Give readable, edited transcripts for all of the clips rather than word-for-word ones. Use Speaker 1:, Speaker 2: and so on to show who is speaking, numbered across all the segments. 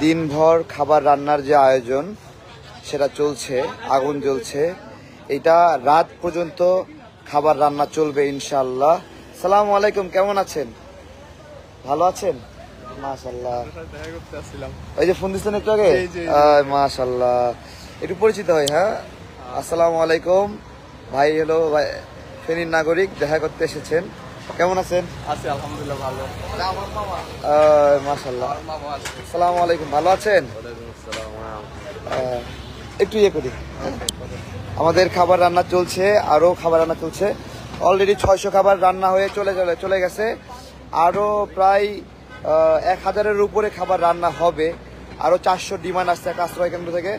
Speaker 1: দিনভর খাবার রান্নার যে আয়োজন সেটা চলছে, আগুন জ্বলছে। এটা রাত পর্যন্ত খাবার রান্না চলবে ইনশাআল্লাহ। সালামু আলাইকুম, কেমন আছেন? ভালো আছেন? মাশাআল্লাহ। ওই যে ফোন দিচ্ছেন একটু আগে, মাশাআল্লাহ। একটু পরিচিত হয়। হ্যাঁ, আসসালামু আলাইকুম। ভাই হলো ফেনীর নাগরিক, দেখা করতে এসেছেন। কেমন আছেন?
Speaker 2: আছি আলহামদুলিল্লাহ, ভালো।
Speaker 1: মাশাআল্লাহ। আসসালামু আলাইকুম, ভালো আছেন? একটু ইয়ে করি। আমাদের খাবার রান্না চলছে, আরো খাবার রান্না চলছে। অলরেডি 600 খাবার রান্না হয়ে চলে গেছে। আরো প্রায় 1000-এর উপরে খাবার রান্না হবে। আরো 400 ডিমান্ড আসছে একটা আশ্রয় কেন্দ্র থেকে।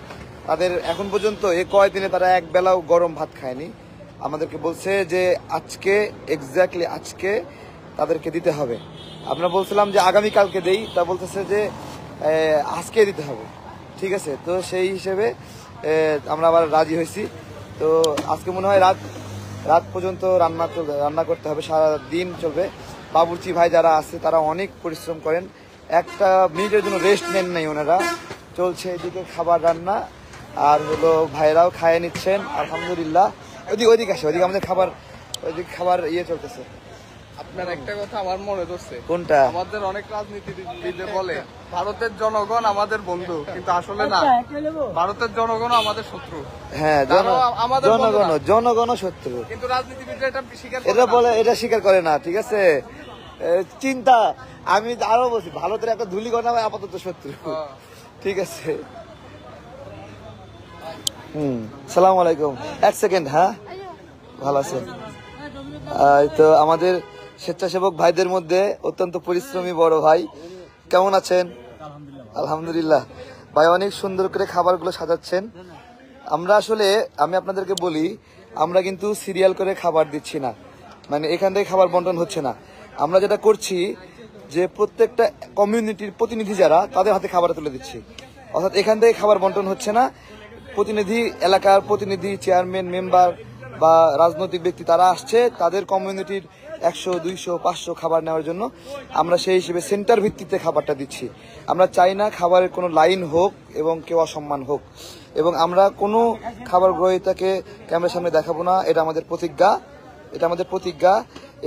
Speaker 1: তাদের এখন পর্যন্ত এই কয়দিনে তারা এক বেলাও গরম ভাত খায়নি। আমাদেরকে বলছে যে আজকে এক্স্যাক্টলি আজকে তাদেরকে দিতে হবে। আমরা বলছিলাম যে আগামীকালকে দেই, তা বলতেছে যে আজকে দিতে হবে। ঠিক আছে, তো সেই হিসেবে আমরা আবার রাজি হয়েছি। তো আজকে মনে হয় রাত পর্যন্ত রান্না করতে হবে, সারা দিন চলবে। বাবুর্চি ভাই যারা আছে তারা অনেক পরিশ্রম করেন, একটা মিনিটের জন্য রেস্ট নেন নাই ওনারা। চলছে এদিকে খাবার রান্না, আর হলো ভাইরাও খাইয়ে নিচ্ছেন আলহামদুলিল্লাহ। ওইদিকে আসে, ওইদিকে আমাদের খাবার ইয়ে চলতেছে।
Speaker 2: আপনার একটা কথা আমার মনে ধরছে।
Speaker 1: কোনটা?
Speaker 2: আমাদের অনেক রাজনীতিবিদ বলে ভারতের জনগণ আমাদের বন্ধু, কিন্তু আসলে না, ভারতের জনগণ আমাদের শত্রু।
Speaker 1: হ্যাঁ, জনগণ শত্রু,
Speaker 2: কিন্তু রাজনীতিবিদরা
Speaker 1: এটা স্বীকার করে না। ঠিক আছে, চিন্তা। আমি আরো বলছি, ভারতের একটা ধূলিকণ আপাতত শত্রু। ঠিক আছে। সালামু আলাইকুম। এক সেকেন্ড। হ্যাঁ, ভালো আছেন? তো আমাদের স্বেচ্ছাসেবক ভাইদের মধ্যে অত্যন্ত পরিশ্রমী বড় ভাই, কেমন আছেন? আলহামদুলিল্লাহ। ভাই অনেক সুন্দর করে খাবারগুলো সাজাচ্ছেন। আমরা আসলে আমি আপনাদেরকে বলি, আমরা কিন্তু সিরিয়াল করে খাবার দিচ্ছি না, মানে এখান থেকে খাবার বন্টন হচ্ছে না। আমরা যেটা করছি যে প্রত্যেকটা কমিউনিটির প্রতিনিধি যারা, তাদের হাতে খাবার তুলে দিচ্ছি। অর্থাৎ এখান থেকে খাবার বন্টন হচ্ছে না, প্রতিনিধি, এলাকার প্রতিনিধি, চেয়ারম্যান, মেম্বার বা রাজনৈতিক ব্যক্তি তারা আসছে, তাদের কমিউনিটির 100, 200, 500 খাবার নেওয়ার জন্য আমরা সেই হিসেবে সেন্টার ভিত্তিতে খাবারটা দিচ্ছি। আমরা চাই না খাবারের কোনো লাইন হোক এবং কেউ অসম্মান হোক, এবং আমরা কোনো খাবার গ্রহীতাকে ক্যামেরার সামনে দেখাবো না। এটা আমাদের প্রতিজ্ঞা।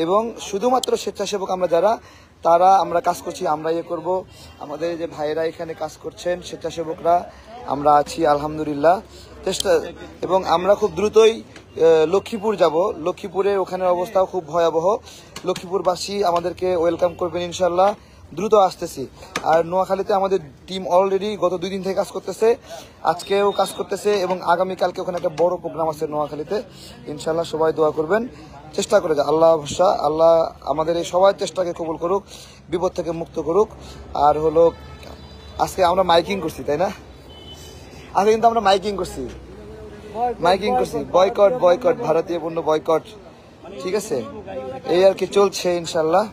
Speaker 1: এবং শুধুমাত্র স্বেচ্ছাসেবক আমরা যারা, তারা আমরা কাজ করছি, আমরা ইয়ে করব। আমাদের যে ভাইয়েরা এখানে কাজ করছেন, স্বেচ্ছাসেবকরা, আমরা আছি আলহামদুলিল্লাহ চেষ্টা। এবং আমরা খুব দ্রুতই লক্ষ্মীপুর যাব। লক্ষ্মীপুরের ওখানের অবস্থাও খুব ভয়াবহ। লক্ষ্মীপুরবাসী আমাদেরকে ওয়েলকাম করবেন ইনশাল্লাহ। দ্রুত আসতেছি। আর নোয়াখালীতে আমাদের টিম অলরেডি গত 2 দিন থেকে কাজ করতেছে, আজকেও কাজ করতেছে, এবং আগামীকালকে ওখানে একটা বড় প্রোগ্রাম আছে নোয়াখালীতে। ইনশাল্লাহ সবাই দোয়া করবেন, চেষ্টা করে যা। আল্লাহ ভরসা, আল্লাহ আমাদের এই সবার চেষ্টাকে কবুল করুক, বিপদ থেকে মুক্ত করুক। আর হলো আজকে আমরা মাইকিং করছি, তাই না? আজকে কিন্তু আমরা মাইকিং করছি, বয়কট, ভারতীয় পণ্য বয়কট। ঠিক আছে, এই আর কি চলছে ইনশাল্লাহ।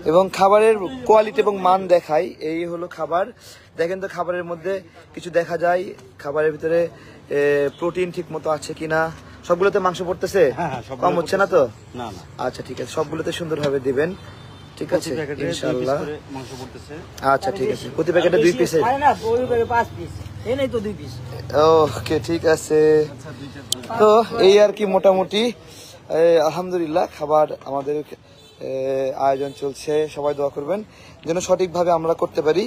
Speaker 1: এবং খাবারের কোয়ালিটি এবং মান দেখাই, এই হলো খাবার। দেখেন তো খাবারের মধ্যে কিছু দেখা যায়, খাবারের ভিতরে প্রোটিন ঠিক মতো আছে কিনা। সবগুলোতে মাংস পড়তেছে, কম হচ্ছে না তো? না। আচ্ছা ঠিক আছে, সবগুলোতে সুন্দরভাবে দিবেন। ঠিক আছে ইনশাআল্লাহ। আচ্ছা ঠিক আছে, প্রতি প্যাকেটে 2 পিস। ওকে ঠিক আছে। তো এই আর কি মোটামুটি আলহামদুলিল্লাহ খাবার আমাদের আয়োজন চলছে। সবাই দোয়া করবেন যেন সঠিকভাবে আমরা করতে পারি।